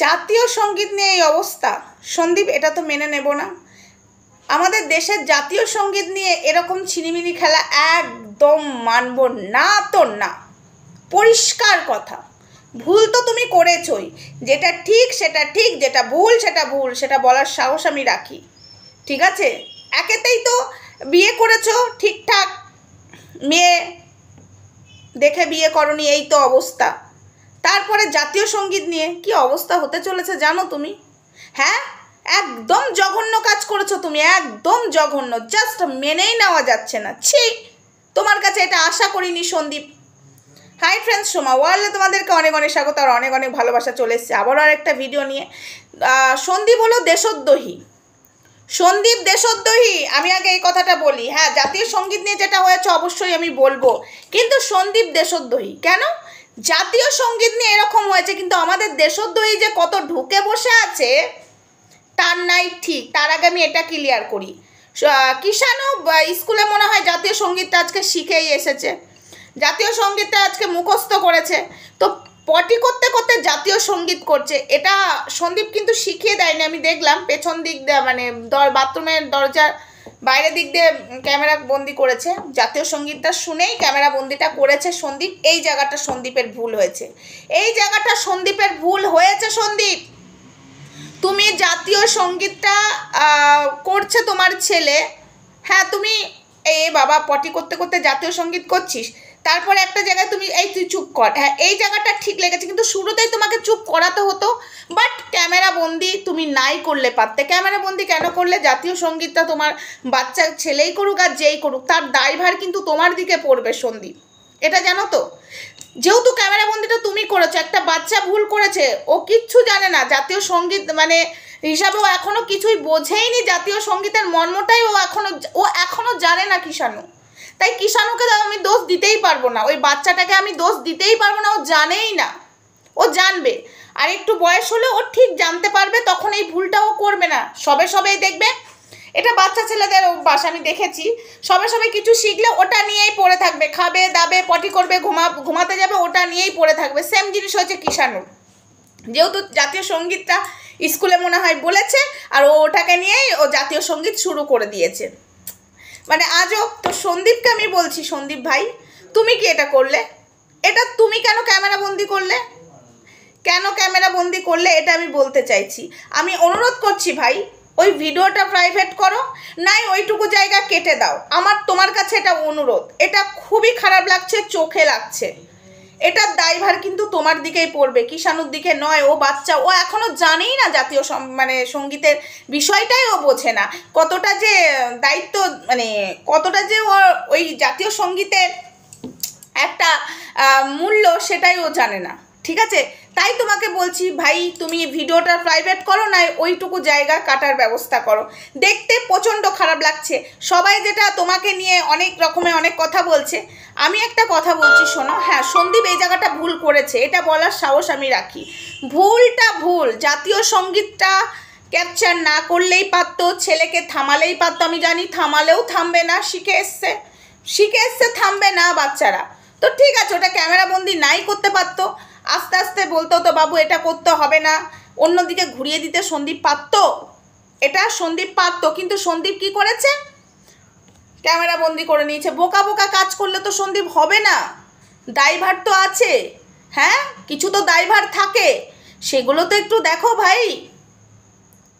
জাতীয় সঙ্গীত নিয়ে এই অবস্থা সন্দীপ, এটা তো মেনে নেব না। আমাদের দেশের জাতীয় সঙ্গীত নিয়ে এরকম ছিনিমিনি খেলা একদম মানব না, তো না। পরিষ্কার কথা, ভুল তো তুমি করেছই, যেটা ঠিক সেটা ঠিক, যেটা ভুল সেটা ভুল, সেটা বলার সাহস আমি রাখি। ঠিক আছে, একেতেই তো বিয়ে করেছো ঠিকঠাক, মেয়ে দেখে বিয়ে করনি, এই তো অবস্থা। তারপরে জাতীয় সঙ্গীত নিয়ে কি অবস্থা হতে চলেছে জানো তুমি? হ্যাঁ, একদম জঘন্য কাজ করেছো তুমি, একদম জঘন্য, জাস্ট মেনেই নেওয়া যাচ্ছে না। ছি, তোমার কাছে এটা আশা করিনি সন্দীপ। হাই ফ্রেন্ডস, সোমা ওয়ার্ল্ডে তোমাদেরকে অনেক অনেক স্বাগত আর অনেক অনেক ভালোবাসা। চলে এসছে আবারও আর একটা ভিডিও নিয়ে। সন্দীপ হলো দেশদ্রোহী, সন্দীপ দেশদ্রোহী। আমি আগে এই কথাটা বলি। হ্যাঁ, জাতীয় সঙ্গীত নিয়ে যেটা হয়েছে অবশ্যই আমি বলবো, কিন্তু সন্দীপ দেশদ্রোহী কেন? জাতীয় সঙ্গীত নিয়ে এরকম হয়েছে, কিন্তু আমাদের দেশদ্রোহী যে কত ঢুকে বসে আছে তার নাই ঠিক। তার আগে আমি এটা ক্লিয়ার করি, কিষাণু স্কুলে মনে হয় জাতীয় সঙ্গীতটা আজকে শিখেই এসেছে, জাতীয় সঙ্গীতটা আজকে মুখস্থ করেছে, তো পটি করতে করতে জাতীয় সঙ্গীত করছে। এটা সন্দীপ কিন্তু শিখিয়ে দেয়নি, আমি দেখলাম পেছন দিক দিয়ে, মানে বাথরুমের দরজার বাইরের দিক দিয়ে ক্যামেরা বন্দি করেছে, জাতীয় সঙ্গীতটা শুনেই ক্যামেরা বন্দিটা করেছে সন্দীপ। এই জায়গাটা সন্দীপের ভুল হয়েছে, এই জায়গাটা সন্দীপের ভুল হয়েছে। সন্দীপ, তুমি জাতীয় সঙ্গীতটা করছে তোমার ছেলে, হ্যাঁ তুমি বাবা পটি করতে করতে জাতীয় সঙ্গীত করছিস, তারপরে একটা জায়গায় তুমি তুই চুপ কর, হ্যাঁ এই জায়গাটা ঠিক লেগেছে, কিন্তু শুরুতেই তোমাকে চুপ করাতে হতো। বাট ক্যামেরা বন্দি তুমি নাই করলে পারতে। ক্যামেরা বন্দি কেন করলে? জাতীয় সঙ্গীতটা তোমার বাচ্চা ছেলেই করুক আর যেই করুক, তার দায়ভার কিন্তু তোমার দিকে পড়বে সন্দীপ, এটা জানো তো। যেহেতু ক্যামেরা বন্দিটা তুমি করেছো, একটা বাচ্চা ভুল করেছে, ও কিচ্ছু জানে না জাতীয় সঙ্গীত মানে হিসাবে, ও এখনো কিছুই বোঝেইনি, জাতীয় সঙ্গীতের মর্মটাই ও এখনো জানে না কিষাণু। তাই কিষাণুকে আমি দোষ দিতেই পারবো না, ওই বাচ্চাটাকে আমি দোষ দিতেই পারবো না, ও জানেই না। ও জানবে, আর একটু বয়স হলে ও ঠিক জানতে পারবে, তখন এই ভুলটা ও করবে না। সবেই দেখবে, এটা বাচ্চা ছেলেদের অভ্যাস, আমি দেখেছি। সবে কিছু শিখলে ওটা নিয়েই পড়ে থাকবে, খাবে দাবে পটি করবে ঘুমাতে যাবে, ওটা নিয়েই পড়ে থাকবে। সেম জিনিস হয়েছে কিষাণুর, যেহেতু জাতীয় সঙ্গীতটা স্কুলে মনে হয় বলেছে, আর ওটাকে নিয়েই ও জাতীয় সঙ্গীত শুরু করে দিয়েছে। মানে আজও তো সন্দীপকে আমি বলছি, সন্দীপ ভাই তুমি কি এটা করলে? এটা তুমি কেন ক্যামেরা বন্দি করলে? কেন ক্যামেরা বন্দি করলে এটা আমি বলতে চাইছি। আমি অনুরোধ করছি ভাই, ওই ভিডিওটা প্রাইভেট করো, নাই ওইটুকু জায়গা কেটে দাও। আমার তোমার কাছে এটা অনুরোধ, এটা খুবই খারাপ লাগছে, চোখে লাগছে। এটার দায়ভার কিন্তু তোমার দিকেই পড়বে, কিষাণুর দিকে নয়। ও বাচ্চা, ও এখনো জানেই না জাতীয় মানে সঙ্গীতের বিষয়টাই ও বোঝে না, কতটা যে দায়িত্ব, মানে কতটা যে ও ওই জাতীয় সঙ্গীতের একটা মূল্য সেটাই ও জানে না। ঠিক আছে, তাই তোমাকে বলছি ভাই, তুমি ভিডিওটা প্রাইভেট করো, না ওইটুকু জায়গা কাটার ব্যবস্থা করো। দেখতে প্রচণ্ড খারাপ লাগছে, সবাই যেটা তোমাকে নিয়ে অনেক রকমের অনেক কথা বলছে। আমি একটা কথা বলছি শোনো, হ্যাঁ সন্দীপ এই জায়গাটা ভুল করেছে, এটা বলার সাহস আমি রাখি। ভুলটা ভুল, জাতীয় সঙ্গীতটা ক্যাপচার না করলেই পারতো, ছেলেকে থামালেই পারতো। আমি জানি থামালেও থামবে না, শিখে এসছে থামবে না বাচ্চারা, তো ঠিক আছে ওটা ক্যামেরা বন্দি নাই করতে পারতো, আস্তে আস্তে বলতো তো বাবু এটা করতে হবে না, অন্যদিকে ঘুরিয়ে দিতে সন্দীপ পারতো, এটা সন্দীপ পারতো। কিন্তু সন্দীপ কি করেছে? ক্যামেরা বন্দি করে নিয়েছে। বোকা বোকা কাজ করলে তো সন্দীপ হবে না, দায়ভার তো আছে। হ্যাঁ, কিছু তো দায়ভার থাকে, সেগুলো তো একটু দেখো ভাই,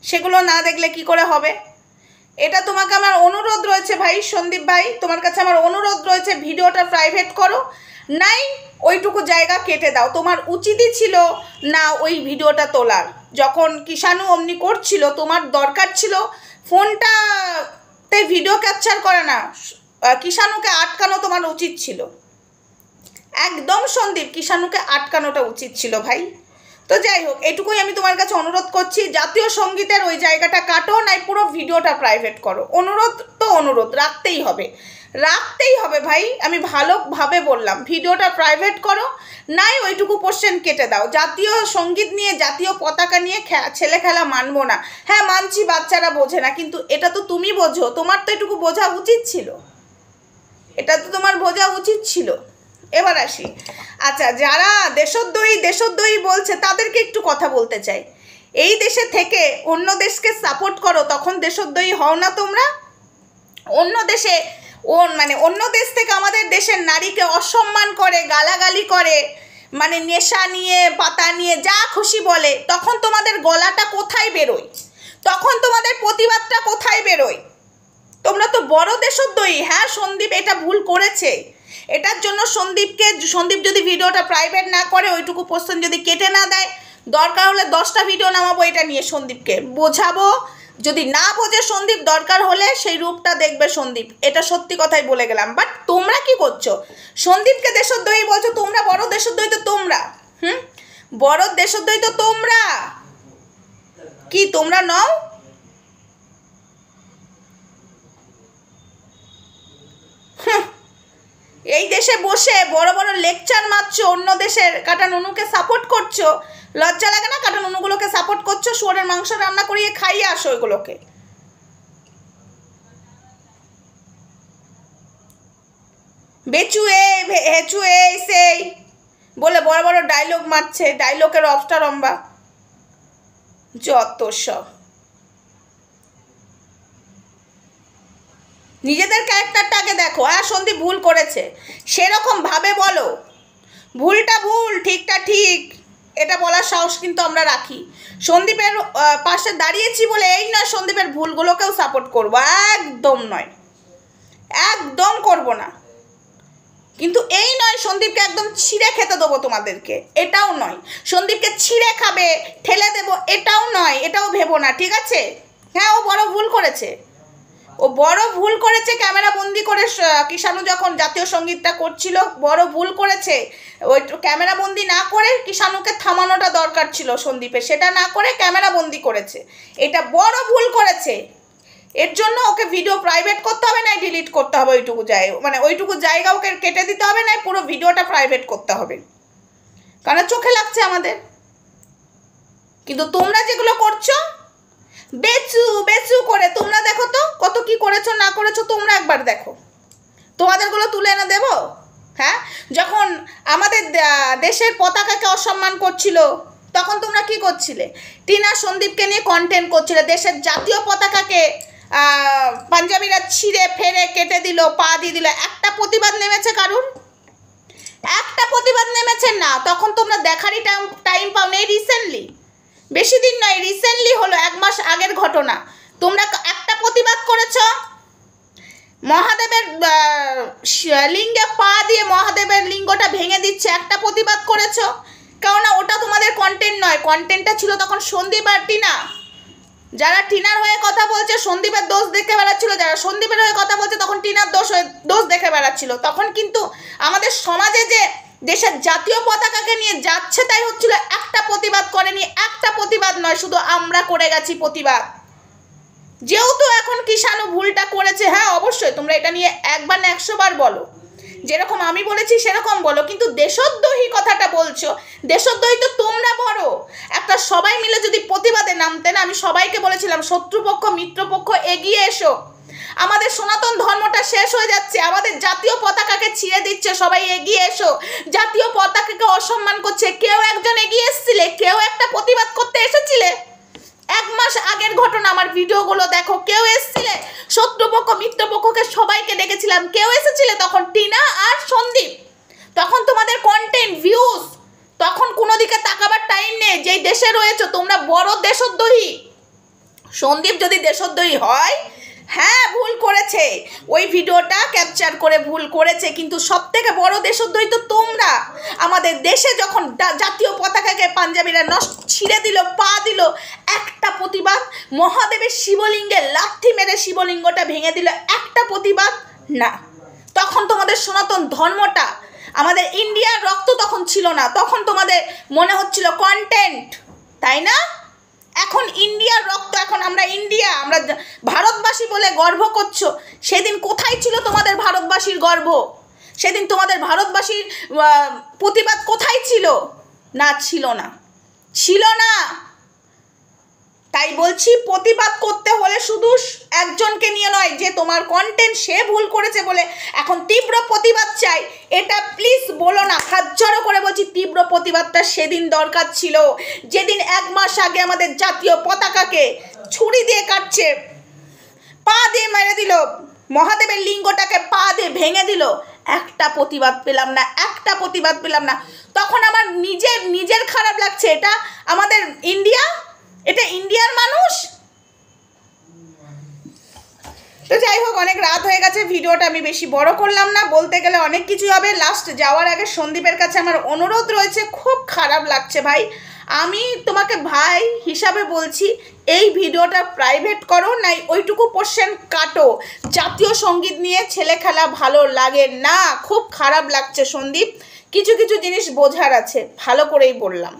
সেগুলো না দেখলে কি করে হবে? এটা তোমাকে আমার অনুরোধ রয়েছে ভাই, সন্দীপ ভাই তোমার কাছে আমার অনুরোধ রয়েছে, ভিডিওটা প্রাইভেট করো, নাই ওইটুকু জায়গা কেটে দাও। তোমার উচিতই ছিল না ওই ভিডিওটা তোলার, যখন কিষাণু অমনি করছিল, তোমার দরকার ছিল ফোনটাতে ভিডিও ক্যাপচার করে না, কিষাণুকে আটকানো তোমার উচিত ছিল। একদম সন্দীপ, কিষাণুকে আটকানোটা উচিত ছিল ভাই। তো যাই হোক, এটুকুই আমি তোমার কাছে অনুরোধ করছি, জাতীয় সঙ্গীতের ওই জায়গাটা কাটো, নাই পুরো ভিডিওটা প্রাইভেট করো। অনুরোধ তো অনুরোধ রাখতেই হবে ভাই, আমি ভালোভাবে বললাম, ভিডিওটা প্রাইভেট করো, নাই ওইটুকু পোর্শন কেটে দাও। জাতীয় সঙ্গীত নিয়ে, জাতীয় পতাকা নিয়ে ছেলে খেলা মানবো না। হ্যাঁ মানছি বাচ্চারা বোঝে না, কিন্তু এটা তো তুমি বোঝো, তোমার তো এটুকু বোঝা উচিত ছিল, এটা তো তোমার বোঝা উচিত ছিল। এবার আসি, আচ্ছা যারা দেশদ্রোহী দেশদ্রোহী বলছে তাদেরকে একটু কথা বলতে চাই। এই দেশে থেকে অন্য দেশকে সাপোর্ট করো, তখন দেশদ্রোহী হও না তোমরা? অন্য দেশে মানে অন্য দেশ থেকে আমাদের দেশের নারীকে অসম্মান করে, গালাগালি করে, মানে নেশা নিয়ে পাতা নিয়ে যা খুশি বলে, তখন তোমাদের গলাটা কোথায় বেরোয়? তখন তোমাদের প্রতিবাদটা কোথায় বেরোয়? তোমরা তো বড় দেশদ্রোহী। হ্যাঁ, সন্দীপ এটা ভুল করেছে, এটার জন্য সন্দীপ যদি ভিডিওটা প্রাইভেট না করে, ওইটুকু পোস্ট যদি কেটে না দেয়, দরকার হলে 10টা ভিডিও নামাবো এটা নিয়ে, সন্দীপকে বোঝাবো। যদি না বোঝে সন্দীপ, দরকার হলে সেই রূপটা দেখবে সন্দীপ, এটা সত্যি কথাই বলে গেলাম। বাট তোমরা কি করছো? সন্দীপকে দেশদ্রোহী বলছো, তোমরা বড় দেশদ্রোহী তো তোমরা। বড় দেশদ্রোহী তো তোমরা, কি তোমরা নও? এই দেশে বসে বড় বড় লেকচার মারছো, অন্য দেশের কাটা নুনুকে সাপোর্ট করছো, লজ্জা লাগে না? কাটা নুনুগুলোকে সাপোর্ট করছো, শুয়োরের মাংস রান্না করিয়ে খাইয়ে আসো ওইগুলোকে। বেচু হেচু সেই বলে বড় বড় ডায়লগ মারছে, ডায়লগের অফটারম্বা যত সব। নিজেদের ক্যারেক্টারটাকে দেখো। হ্যাঁ, সন্দীপ ভুল করেছে, সেরকম ভাবে বলো, ভুলটা ভুল, ঠিকটা ঠিক, এটা বলার সাহস কিন্তু আমরা রাখি। সন্দীপের পাশে দাঁড়িয়েছি বলে এই নয় সন্দীপের ভুলগুলোকেও সাপোর্ট করবো, একদম নয়, একদম করব না। কিন্তু এই নয় সন্দীপকে একদম ছিঁড়ে খেতে দেবো তোমাদেরকে, এটাও নয়। সন্দীপকে ছিঁড়ে খাবে, ঠেলে দেবো, এটাও নয়, এটাও ভেবো না, ঠিক আছে? হ্যাঁ, ও বড় ভুল করেছে, ও বড় ভুল করেছে। ক্যামেরা বন্দি করে কিষাণু যখন জাতীয় সঙ্গীতটা করছিল, বড় ভুল করেছে। ওই ক্যামেরা বন্দি না করে কিষাণুকে থামানোটা দরকার ছিল সন্দীপের, সেটা না করে ক্যামেরা বন্দি করেছে, এটা বড় ভুল করেছে। এর জন্য ওকে ভিডিও প্রাইভেট করতে হবে, না ডিলিট করতে হবে, ওইটুকু জায়গা, মানে ওইটুকু জায়গা ওকে কেটে দিতে হবে, না পুরো ভিডিওটা প্রাইভেট করতে হবে, কারণ চোখে লাগছে আমাদের। কিন্তু তোমরা যেগুলো করছো বেচু বেচু করে, তোমরা দেখো তো কত কি করেছো না করেছো, তোমরা একবার দেখো, তোমাদেরগুলো তুলে এনে দেবো। হ্যাঁ, যখন আমাদের দেশের পতাকাকে অসম্মান করছিল, তখন তোমরা কি করছিলে? টিনা সন্দীপকে নিয়ে কন্টেন্ট করছিলে, দেশের জাতীয় পতাকাকে পাঞ্জাবিরা ছিঁড়ে ফেরে কেটে দিল, পা দিয়ে দিল, একটা প্রতিবাদ নেমেছে কারুর? একটা প্রতিবাদ নেমেছে না। তখন তোমরা দেখারই টাইম পাও নেই। রিসেন্টলি, বেশি দিন নয়, রিসেন্টলি হলো 1 মাস আগের ঘটনা, তোমরা একটা প্রতিবাদ করেছ, মহাদেবের লিঙ্গে পা দিয়ে মহাদেবের লিঙ্গটা ভেঙে দিচ্ছে, একটা প্রতিবাদ করেছ। কেননা ওটা তোমাদের কন্টেন্ট নয়, কন্টেন্টটা ছিল তখন সন্দীপ আর টিনা। যারা টিনার হয়ে কথা বলছে সন্দীপের দোষ দেখে বেড়াচ্ছিল, যারা সন্দীপের হয়ে কথা বলছে তখন টিনার দোষ দেখে বেড়াচ্ছিল। তখন কিন্তু আমাদের সমাজে যে দেশের জাতীয় পতাকাকে নিয়ে যাচ্ছে তাই হচ্ছিল, একটা প্রতিবাদ করেনি, একটা প্রতিবাদ নয়, শুধু আমরা করে গেছি প্রতিবাদ। যেহেতু এখন কিষাণু ভুলটা করেছে, হ্যাঁ অবশ্যই তোমরা এটা নিয়ে 1 বার না 100 বার বলো, যেরকম আমি বলেছি সেরকম বলো, কিন্তু দেশদ্রোহী কথাটা বলছো, দেশদ্রোহী তো তোমরা বড়। একটা সবাই মিলে যদি প্রতিবাদে নামতেন, আমি সবাইকে বলেছিলাম শত্রুপক্ষ মিত্রপক্ষ এগিয়ে এসো, আমাদের সনাতন ধর্মটা শেষ হয়ে যাচ্ছে, আমাদের জাতীয় পতাকাকে ছিঁড়ে দিচ্ছে, সবাই এগিয়ে এসো। জাতীয় পতাকাকে অসম্মান করছে, কেউ একজন এগিয়ে এসেছিলে? কেউ একটা প্রতিবাদ করতে এসেছিলে? 1 মাস আগের ঘটনা, আমার ভিডিওগুলো দেখো, কেউ এসেছিলে? শত্রুপক্ষ মিত্রপক্ষকে সবাইকে ডেকেছিলাম, কেউ এসেছিলে? তখন টিনা আর সন্দীপ। তখন তোমাদের কন্টেন্ট ভিউজ, তখন কোনো দিকে তাকাবার টাইম নেই। যেই দেশে রয়েছে তোমরা বড় দেশদ্রোহী। সন্দীপ যদি দেশদ্রোহী হয়, হ্যাঁ ভুল করেছে, ওই ভিডিওটা ক্যাপচার করে ভুল করেছে, কিন্তু সব থেকে বড় দেশদ্রোহী তো তোমরা। আমাদের দেশে যখন জাতীয় পতাকাকে পাঞ্জাবিরা ছিঁড়ে দিল, পা দিল, একটা প্রতিবাদ, মহাদেবের শিবলিঙ্গে লাথি মেরে শিবলিঙ্গটা ভেঙে দিল, একটা প্রতিবাদ না। তখন তোমাদের সনাতন ধর্মটা, আমাদের ইন্ডিয়ার রক্ত তখন ছিল না, তখন তোমাদের মনে হচ্ছিল কন্টেন্ট, তাই না? এখন ইন্ডিয়ার রক্ত, এখন আমরা ইন্ডিয়া, আমরা ভারতবাসী বলে গর্ব করছো। সেদিন কোথায় ছিল তোমাদের ভারতবাসীর গর্ব? সেদিন তোমাদের ভারতবাসীর প্রতিবাদ কোথায় ছিল? না, ছিল না, ছিল না। তাই বলছি প্রতিবাদ করতে হলে শুধু একজনকে নিয়ে নয় যে তোমার কন্টেন্ট সে ভুল করেছে বলে এখন তীব্র প্রতিবাদ চাই, এটা প্লিজ বলো না। হাত জড়ো করে বলছি, তীব্র প্রতিবাদটা সেদিন দরকার ছিল যেদিন 1 মাস আগে আমাদের জাতীয় পতাকাকে ছুরি দিয়ে কাটছে, পা দিয়ে মেরে দিল, মহাদেবের লিঙ্গটাকে পা দিয়ে ভেঙে দিল, একটা প্রতিবাদ পেলাম না, একটা প্রতিবাদ পেলাম না। তখন আমার নিজের খারাপ লাগছে। এটা আমাদের ইন্ডিয়া, এটা ইন্ডিয়ার মানুষ। তো যাই হোক, অনেক রাত হয়ে গেছে, ভিডিওটা আমি বেশি বড় করলাম না। বলতে গেলে অনেক কিছু হবে। লাস্ট যাওয়ার আগে সন্দীপের কাছে আমার অনুরোধ রয়েছে, খুব খারাপ লাগছে ভাই, আমি তোমাকে ভাই হিসাবে বলছি, এই ভিডিওটা প্রাইভেট করো, নাই ওইটুকু পোর্শন কাটো। জাতীয় সঙ্গীত নিয়ে ছেলে খেলা ভালো লাগে না, খুব খারাপ লাগছে সন্দীপ, কিছু কিছু জিনিস বোঝার আছে, ভালো করেই বললাম।